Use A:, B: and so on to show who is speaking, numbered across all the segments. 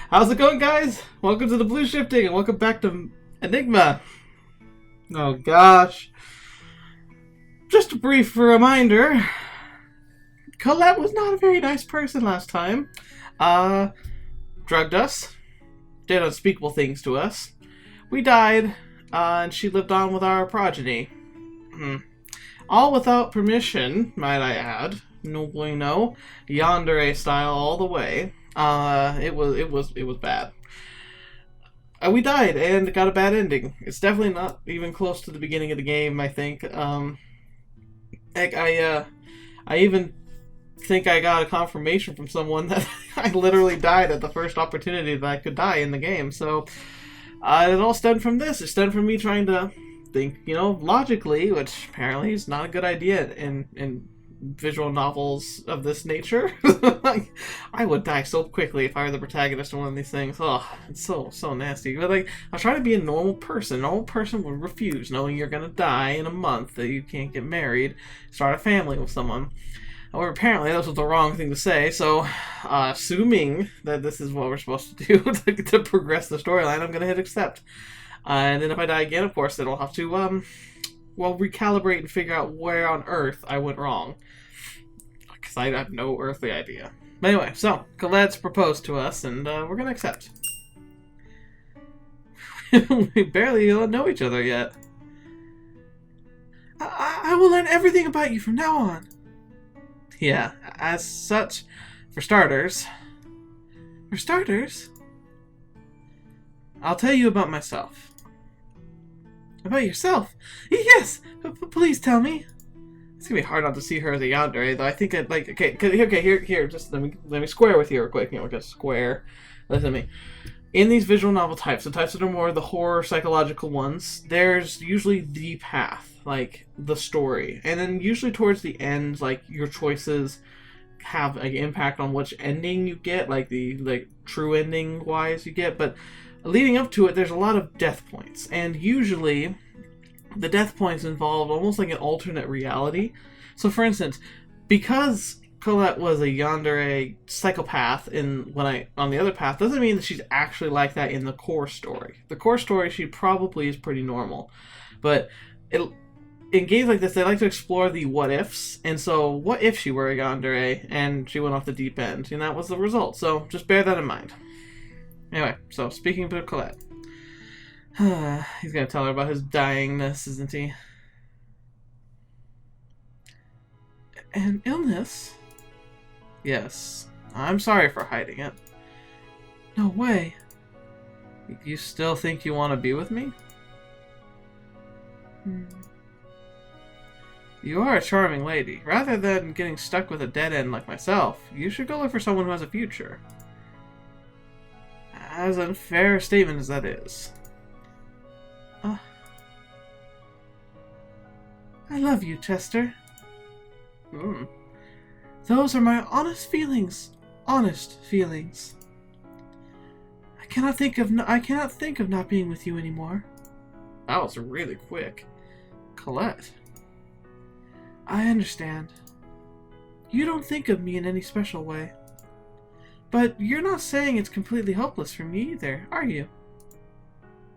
A: How's it going, guys? Welcome to the Blue Shifting and welcome back to Enigma. Oh gosh. Just a brief reminder. Colette was not a very nice person last time. Drugged us. Did unspeakable things to us. We died, and she lived on with our progeny. All without permission, might I add. No bueno. Yandere style all the way. It was bad. We died and got a bad ending. It's definitely not even close to the beginning of the game, I think. I even think I got a confirmation from someone that I literally died at the first opportunity that I could die in the game. So it all stemmed from this. It stemmed from me trying to think, logically, which apparently is not a good idea in visual novels of this nature. Like, I would die so quickly if I were the protagonist of one of these things. Oh, it's so nasty. But I was trying to be a normal person. A normal person would refuse, knowing you're gonna die in a month, that you can't get married, start a family with someone. However, apparently this was the wrong thing to say, so assuming that this is what we're supposed to do to progress the storyline, I'm gonna hit accept. And then if I die again, of course, then I'll have to recalibrate and figure out where on Earth I went wrong. Because I have no earthly idea. But anyway, so, Colette's proposed to us, and we're gonna accept. We barely know each other yet. I will learn everything about you from now on. Yeah, as such, for starters... For starters? I'll tell you about myself. About yourself? Yes! Please tell me. It's gonna be hard not to see her as a yandere, though I think I'd like... Okay, here, just let me square with you real quick. We're gonna square. Listen to me. In these visual novel types, the types that are more the horror, psychological ones, there's usually the path, like, the story. And then usually towards the end, like, your choices have an impact on which ending you get, like, the true ending-wise you get, but leading up to it, there's a lot of death points, and usually the death points involve almost like an alternate reality. So, for instance, because Colette was a yandere psychopath on the other path, doesn't mean that she's actually like that in the core story. The core story, she probably is pretty normal, but in games like this, they like to explore the what-ifs, and so what if she were a yandere and she went off the deep end, and that was the result, so just bear that in mind. Anyway, so speaking of Colette, he's gonna tell her about his dyingness, isn't he? An illness? Yes. I'm sorry for hiding it. No way. You still think you want to be with me? You are a charming lady. Rather than getting stuck with a dead end like myself, you should go look for someone who has a future. As unfair a statement as that is. I love you, Chester. Those are my honest feelings. Honest feelings. I cannot think of not being with you anymore. That was really quick. Colette. I understand. You don't think of me in any special way. But you're not saying it's completely hopeless for me either, are you?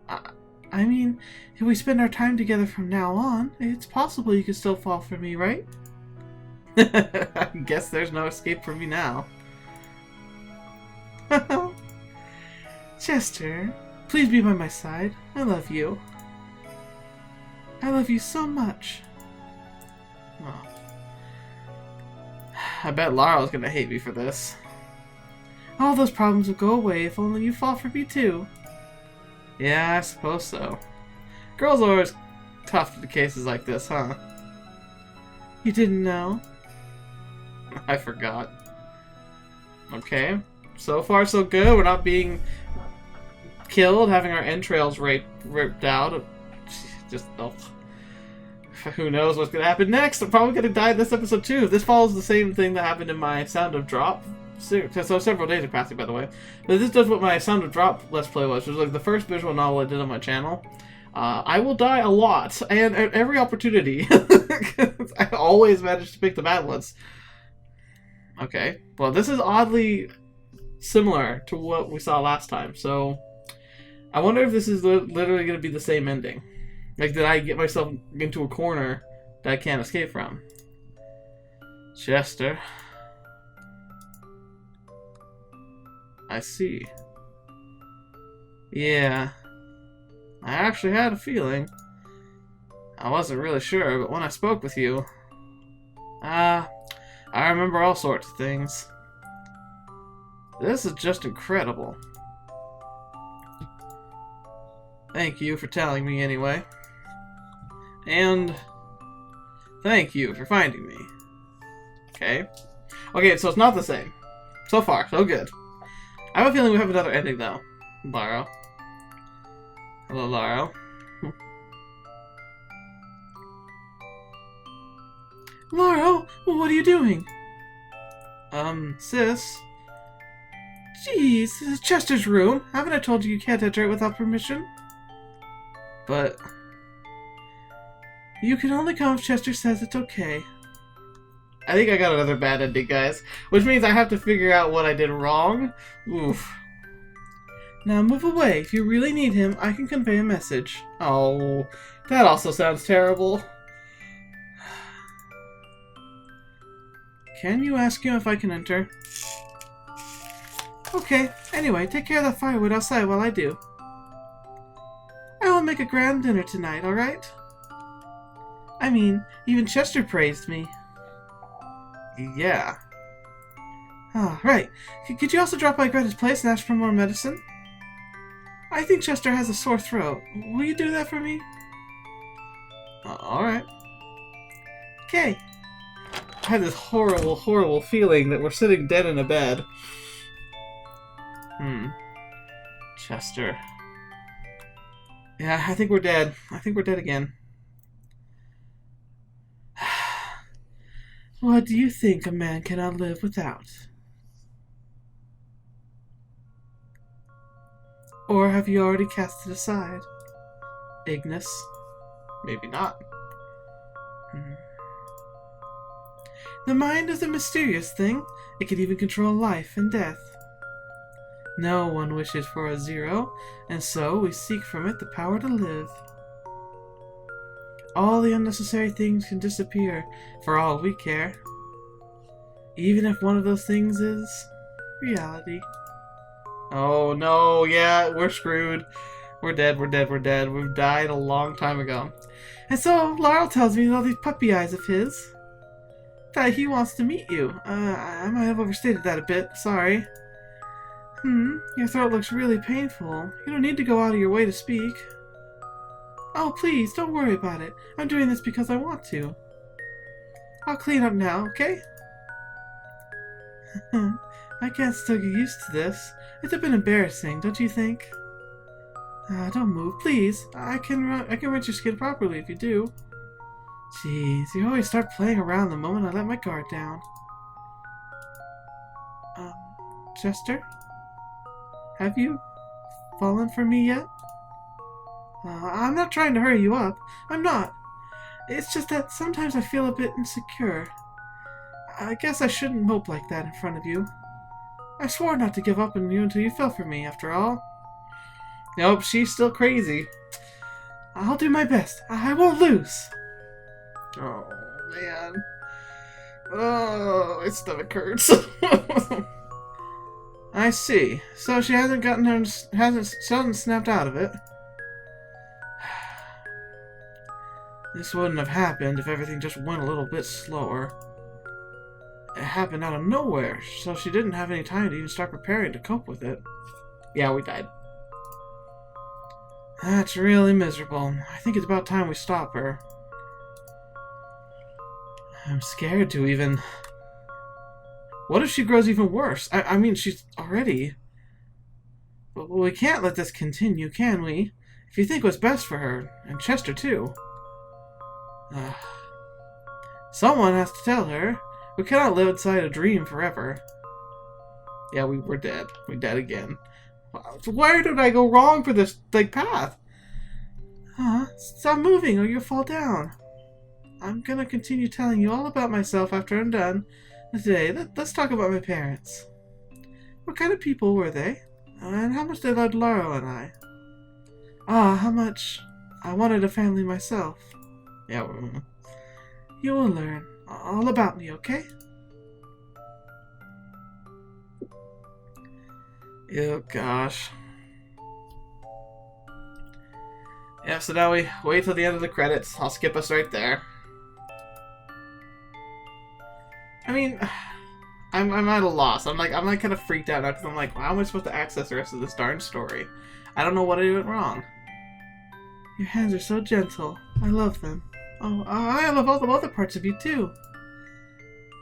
A: I mean, if we spend our time together from now on, it's possible you could still fall for me, right? I guess there's no escape from me now. Chester, please be by my side. I love you. I love you so much. Oh. I bet Laurel's gonna hate me for this. All those problems will go away if only you fall for me too. Yeah, I suppose so. Girls are always tough to cases like this, huh? You didn't know? I forgot. Okay. So far so good. We're not being killed, having our entrails ripped out. Just, who knows what's going to happen next? I'm probably going to die in this episode too. This follows the same thing that happened in my Sound of Drop. So several days are passing, by the way. But this does what my Sound of Drop Let's Play was. It was like the first visual novel I did on my channel. I will die a lot, and at every opportunity. I always manage to pick the bad ones. Okay. Well, this is oddly similar to what we saw last time. So I wonder if this is literally going to be the same ending. Like, did I get myself into a corner that I can't escape from? Chester. I see. Yeah. I actually had a feeling. I wasn't really sure, but when I spoke with you... I remember all sorts of things. This is just incredible. Thank you for telling me anyway. And thank you for finding me. Okay. Okay, so it's not the same. So far, so good. I have a feeling we have another ending though. Lauro. Hello, Lauro. Lauro, what are you doing? Sis. Jeez, this is Chester's room. Haven't I told you you can't enter it without permission? But you can only come if Chester says it's okay. I think I got another bad ending, guys. Which means I have to figure out what I did wrong. Oof. Now move away. If you really need him, I can convey a message. Oh, that also sounds terrible. Can you ask him if I can enter? Okay, anyway, take care of the firewood outside while I do. I will make a grand dinner tonight, alright? I mean, even Chester praised me. Yeah. Ah, right. Could you also drop by Greta's place and ask for more medicine? I think Chester has a sore throat. Will you do that for me? Alright. Okay. I had this horrible, horrible feeling that we're sitting dead in a bed. Chester. Yeah, I think we're dead. I think we're dead again. What do you think a man cannot live without? Or have you already cast it aside? Ignis? Maybe not. The mind is a mysterious thing. It can even control life and death. No one wishes for a zero, and so we seek from it the power to live. All the unnecessary things can disappear, for all we care. Even if one of those things is reality. Oh no, yeah, we're screwed. We're dead, we're dead, we're dead. We've died a long time ago. And so, Laurel tells me with all these puppy eyes of his that he wants to meet you. I might have overstated that a bit, sorry. Your throat looks really painful. You don't need to go out of your way to speak. Oh, please, don't worry about it. I'm doing this because I want to. I'll clean up now, okay? I can't still get used to this. It's a bit embarrassing, don't you think? Don't move, please. I can rinse your skin properly if you do. Jeez, you always start playing around the moment I let my guard down. Chester? Have you fallen for me yet? I'm not trying to hurry you up. I'm not. It's just that sometimes I feel a bit insecure. I guess I shouldn't mope like that in front of you. I swore not to give up on you until you fell for me, after all. Nope, she's still crazy. I'll do my best. I won't lose. Oh, man. Oh, my stomach hurts. I see. So she hasn't hasn't snapped out of it. This wouldn't have happened if everything just went a little bit slower. It happened out of nowhere, so she didn't have any time to even start preparing to cope with it. Yeah, we died. That's really miserable. I think it's about time we stop her. I'm scared to even... What if she grows even worse? I mean, she's already... But we can't let this continue, can we? If you think what's best for her, and Chester too. Someone has to tell her. We cannot live inside a dream forever. Yeah, we're dead. We're dead again. Where did I go wrong for this, path? Stop moving or you'll fall down. I'm gonna continue telling you all about myself after I'm done. Today, let's talk about my parents. What kind of people were they? And how much they loved Lauro and I? Ah, how much I wanted a family myself. Yeah, you will learn all about me, okay? Oh, gosh. Yeah, so now we wait till the end of the credits. I'll skip us right there. I mean, I'm at a loss. I'm like kind of freaked out now because I'm like, how am I supposed to access the rest of this darn story? I don't know what I did wrong. Your hands are so gentle. I love them. Oh, I love all the other parts of you too.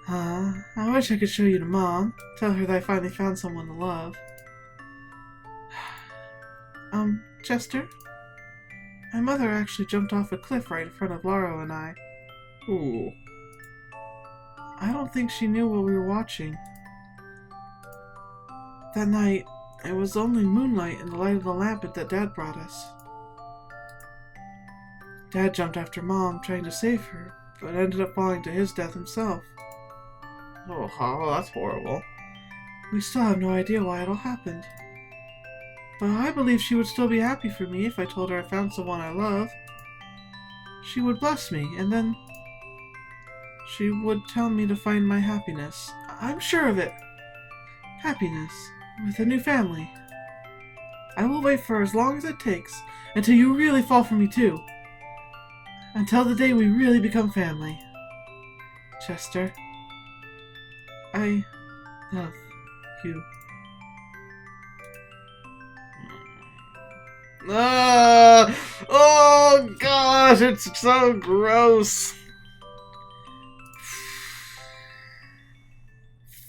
A: I wish I could show you to Mom. Tell her that I finally found someone to love. Chester? My mother actually jumped off a cliff right in front of Lauro and I. Ooh. I don't think she knew what we were watching. That night, it was only moonlight and the light of the lamp that Dad brought us. Dad jumped after Mom, trying to save her, but ended up falling to his death himself. Oh, that's horrible. We still have no idea why it all happened. But I believe she would still be happy for me if I told her I found someone I love. She would bless me, and then she would tell me to find my happiness. I'm sure of it. Happiness. With a new family. I will wait for as long as it takes, until you really fall for me too. Until the day we really become family. Chester. I love you. Oh gosh, it's so gross.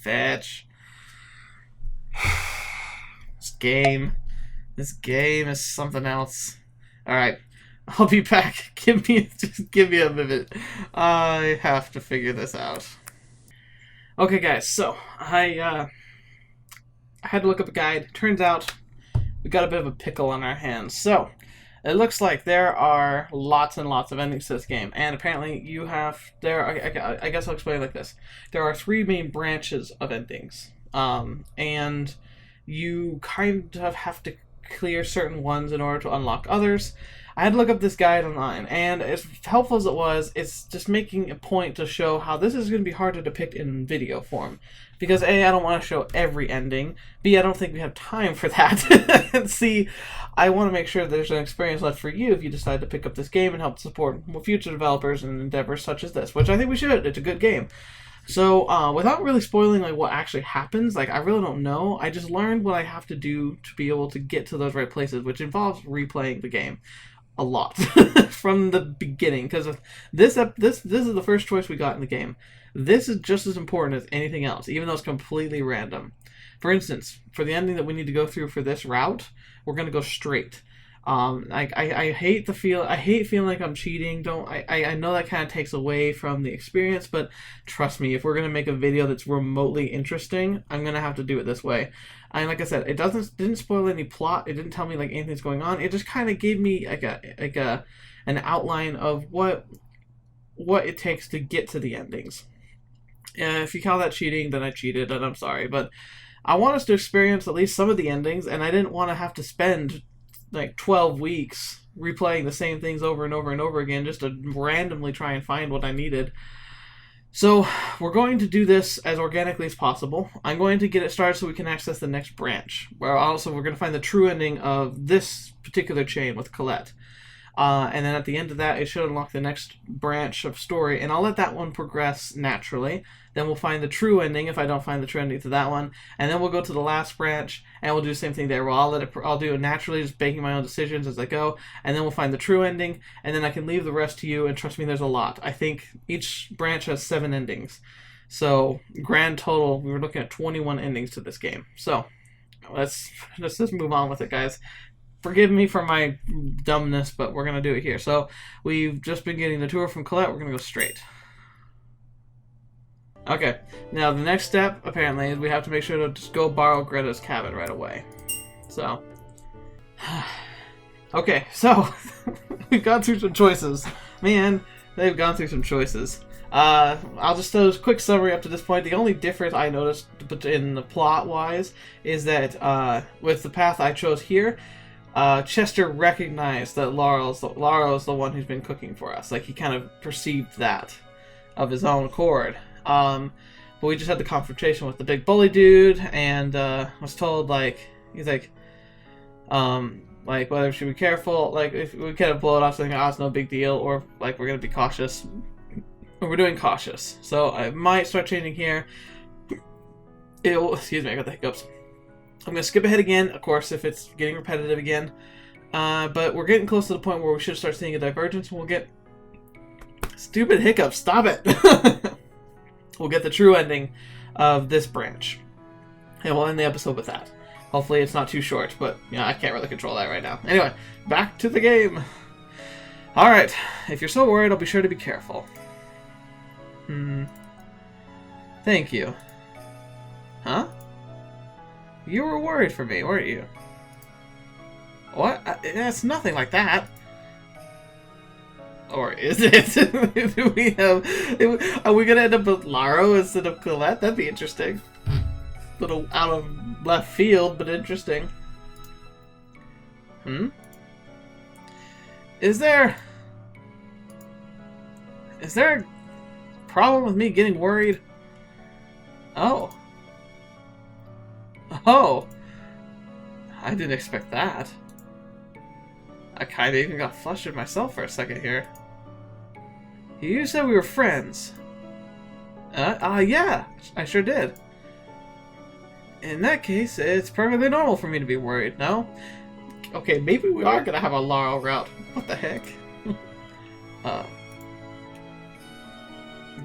A: Fetch. This game is something else. Alright, I'll be back. Just give me a minute. I have to figure this out. Okay guys, so I had to look up a guide. Turns out we got a bit of a pickle on our hands. So, it looks like there are lots and lots of endings to this game. And apparently you have... I guess I'll explain it like this. There are 3 main branches of endings. And you kind of have to clear certain ones in order to unlock others. I had to look up this guide online, and as helpful as it was, it's just making a point to show how this is going to be hard to depict in video form. Because A, I don't want to show every ending. B, I don't think we have time for that. And C, I want to make sure there's an experience left for you if you decide to pick up this game and help support future developers and endeavors such as this, which I think we should. It's a good game. So, without really spoiling like what actually happens, like I really don't know. I just learned what I have to do to be able to get to those right places, which involves replaying the game a lot from the beginning. Because this is the first choice we got in the game. This is just as important as anything else, even though it's completely random. For instance, for the ending that we need to go through for this route, we're gonna go straight. I hate feeling like I'm cheating. I know that kind of takes away from the experience, but trust me, if we're gonna make a video that's remotely interesting, I'm gonna have to do it this way. And like I said, it didn't spoil any plot. It didn't tell me like anything's going on. It just kind of gave me an outline of what it takes to get to the endings. If you call that cheating, then I cheated, and I'm sorry. But I want us to experience at least some of the endings, and I didn't want to have to spend like 12 weeks replaying the same things over and over and over again just to randomly try and find what I needed. So we're going to do this as organically as possible. I'm going to get it started so we can access the next branch, where also we're going to find the true ending of this particular chain with Colette. And then at the end of that, it should unlock the next branch of story, and I'll let that one progress naturally. Then we'll find the true ending if I don't find the true ending to that one, and then we'll go to the last branch, and we'll do the same thing there. Well, I'll do it naturally, just making my own decisions as I go, and then we'll find the true ending, and then I can leave the rest to you. And trust me, there's a lot. I think each branch has 7 endings, so grand total, we were looking at 21 endings to this game. So let's just move on with it, guys. Forgive me for my dumbness, but we're going to do it here. So, we've just been getting the tour from Colette. We're going to go straight. Okay. Now, the next step, apparently, is we have to make sure to just go borrow Greta's cabin right away. So. Okay, so. We've gone through some choices. Man, they've gone through some choices. I'll just throw a quick summary up to this point. The only difference I noticed in the plot-wise is that with the path I chose here, Chester recognized that Laurel's the one who's been cooking for us. Like, he kind of perceived that of his own accord. But we just had the confrontation with the big bully dude, and was told, like, he's like whether we should be careful, like, if we kind of blow it off saying, oh, it's no big deal, or, like, we're going to be cautious. We're doing cautious. So I might start changing here. Excuse me, I got the hiccups. I'm going to skip ahead again, of course, if it's getting repetitive again. But we're getting close to the point where we should start seeing a divergence, and we'll get... Stupid hiccups, stop it! We'll get the true ending of this branch. And we'll end the episode with that. Hopefully it's not too short, but, you know, I can't really control that right now. Anyway, back to the game. Alright, if you're so worried, I'll be sure to be careful. Thank you. Huh? You were worried for me, weren't you? What? It's nothing like that. Or is it? Do we have... Are we gonna end up with Lauro instead of Colette? That'd be interesting. A little out of left field, but interesting. Is there a problem with me getting worried? Oh. Oh. I didn't expect that. I kinda even got flustered myself for a second here. You said we were friends. Yeah, I sure did. In that case, it's perfectly normal for me to be worried, no? Okay, maybe we are gonna have a Laurel route. What the heck?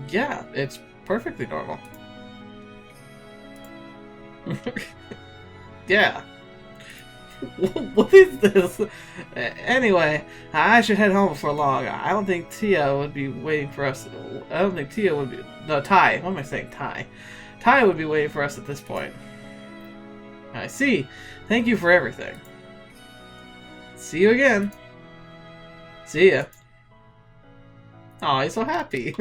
A: Yeah, it's perfectly normal. Yeah. What is this? Anyway, I should head home before long. I don't think Tia would be waiting for us. I don't think Tia would be... No, Ty. What am I saying? Ty. Ty would be waiting for us at this point. I see. Thank you for everything. See you again. See ya. Aw, he's so happy.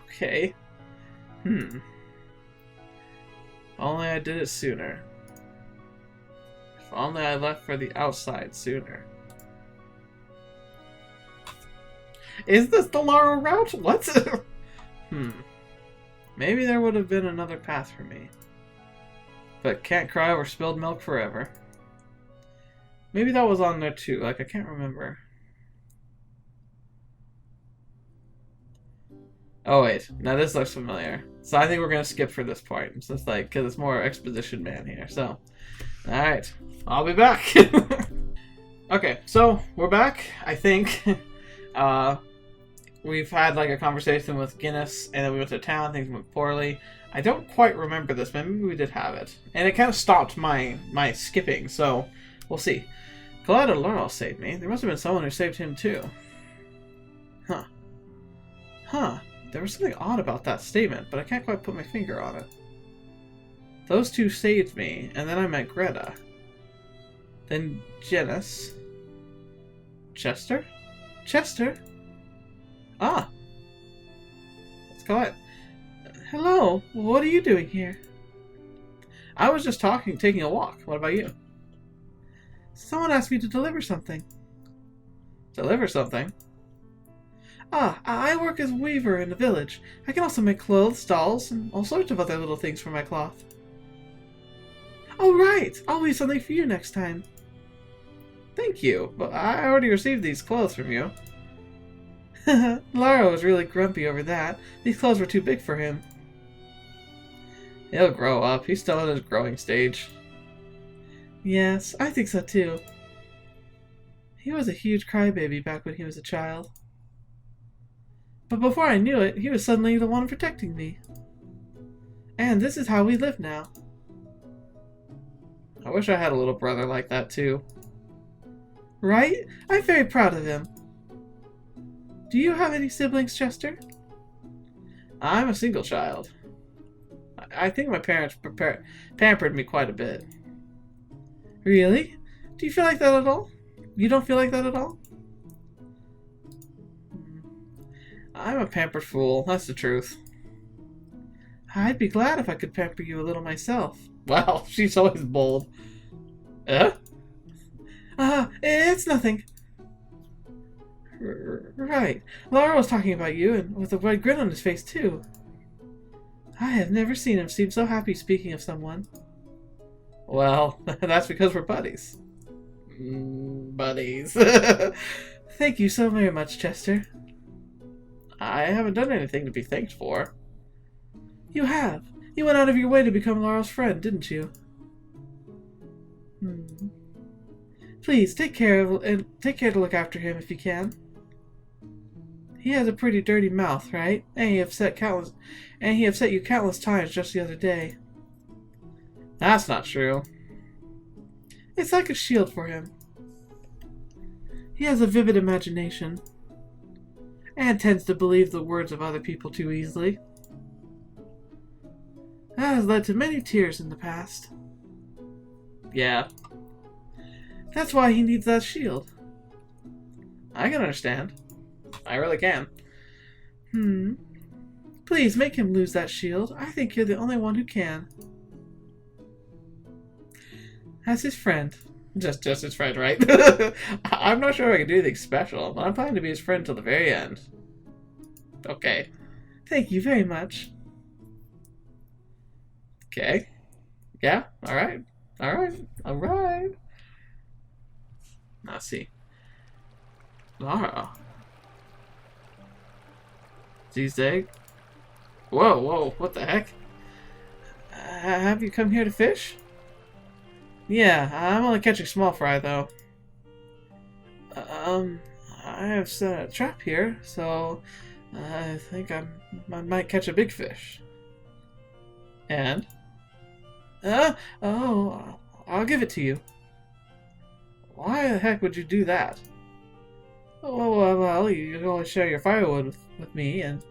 A: Okay. If only I did it sooner. If only I left for the outside sooner. Is this the Lauro route? What? Maybe there would have been another path for me. But can't cry over spilled milk forever. Maybe that was on there too. Like, I can't remember. Oh wait, now this looks familiar. So I think we're gonna skip for this point. It's just like, cause it's more exposition man here. So, all right, I'll be back. Okay, so we're back. I think we've had like a conversation with Guinness, and then we went to town. Things went poorly. I don't quite remember this, but maybe we did have it, and it kind of stopped my skipping. So we'll see. Colette or Laurel saved me. There must have been someone who saved him too. Huh. There was something odd about that statement, but I can't quite put my finger on it. Those two saved me, and then I met Greta. Then Janice. Chester? Chester? Ah! It's Colette. Hello, what are you doing here? I was just taking a walk. What about you? Someone asked me to deliver something. Deliver something? Ah, I work as a weaver in the village. I can also make clothes, dolls, and all sorts of other little things for my cloth. Oh, right! I'll weave something for you next time. Thank you, but I already received these clothes from you. Lauro was really grumpy over that. These clothes were too big for him. He'll grow up. He's still in his growing stage. Yes, I think so too. He was a huge crybaby back when he was a child. But before I knew it, he was suddenly the one protecting me. And this is how we live now. I wish I had a little brother like that too. Right? I'm very proud of him. Do you have any siblings, Chester? I'm a single child. I think my parents pampered me quite a bit. Really? Do you feel like that at all? You don't feel like that at all? I'm a pampered fool, that's the truth. I'd be glad if I could pamper you a little myself. Wow, she's always bold. It's nothing. Right. Lauro was talking about you, and with a wide grin on his face, too. I have never seen him seem so happy speaking of someone. Well, that's because we're buddies. Buddies. Thank you so very much, Chester. I haven't done anything to be thanked for. You have. You went out of your way to become Laurel's friend, didn't you? Please, take care to look after him if you can. He has a pretty dirty mouth, right? And he upset you countless times just the other day. That's not true. It's like a shield for him. He has a vivid imagination, and tends to believe the words of other people too easily. That has led to many tears in the past. Yeah. That's why he needs that shield. I can understand. I really can. Please make him lose that shield. I think you're the only one who can. As his friend. Just his friend, right? I'm not sure I can do anything special, but I'm planning to be his friend till the very end. Okay. Thank you very much. Okay. Yeah, alright. Alright. Let's see. Lauro. Egg. Whoa, what the heck? Have you come here to fish? Yeah, I'm only catching small fry, though. I have set a trap here, so I think I might catch a big fish. And? I'll give it to you. Why the heck would you do that? Well, you always share your firewood with me, and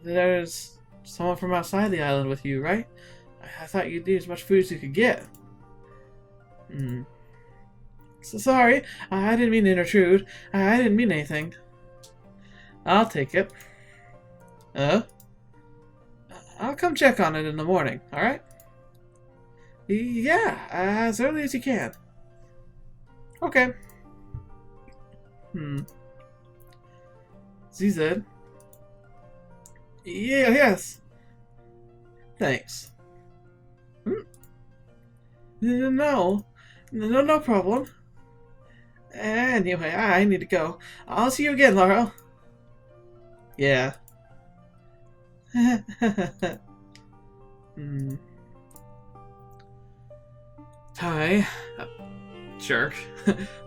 A: there's someone from outside the island with you, right? I thought you'd need as much food as you could get. So sorry, I didn't mean to intrude. I didn't mean anything. I'll take it. I'll come check on it in the morning, alright? Yeah, as early as you can. Okay. ZZ. Yeah, yes. Thanks. No problem. Anyway, I need to go. I'll see you again, Laurel. Yeah. Hi. Jerk.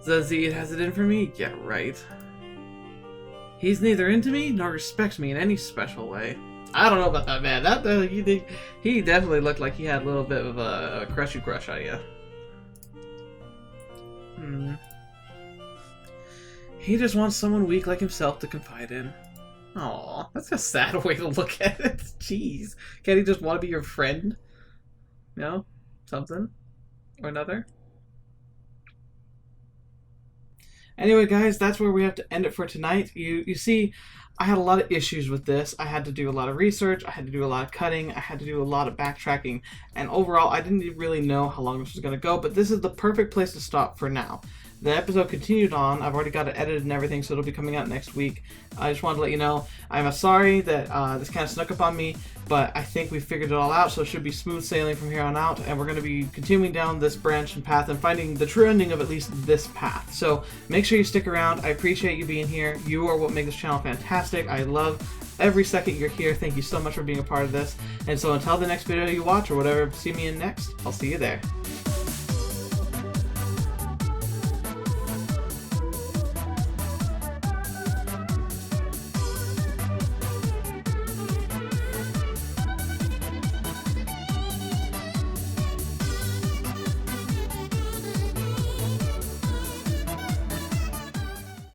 A: Zazie has it in for me? Yeah, right. He's neither into me nor respects me in any special way. I don't know about that, man. He definitely looked like he had a little bit of a crushy crush on you. He just wants someone weak like himself to confide in. Aw, that's a sad way to look at it. Jeez. Can't he just want to be your friend? You know? Something? Or another? Anyway, guys, that's where we have to end it for tonight. You see, I had a lot of issues with this. I had to do a lot of research, I had to do a lot of cutting, I had to do a lot of backtracking, and overall, I didn't really know how long this was going to go, but this is the perfect place to stop for now. The episode continued on. I've already got it edited and everything, so it'll be coming out next week. I just wanted to let you know, I'm sorry that this kind of snuck up on me, but I think we figured it all out, so it should be smooth sailing from here on out, and we're going to be continuing down this branch and path and finding the true ending of at least this path. So make sure you stick around. I appreciate you being here. You are what makes this channel fantastic. I love every second you're here. Thank you so much for being a part of this. And so until the next video you watch or whatever, see me in next, I'll see you there.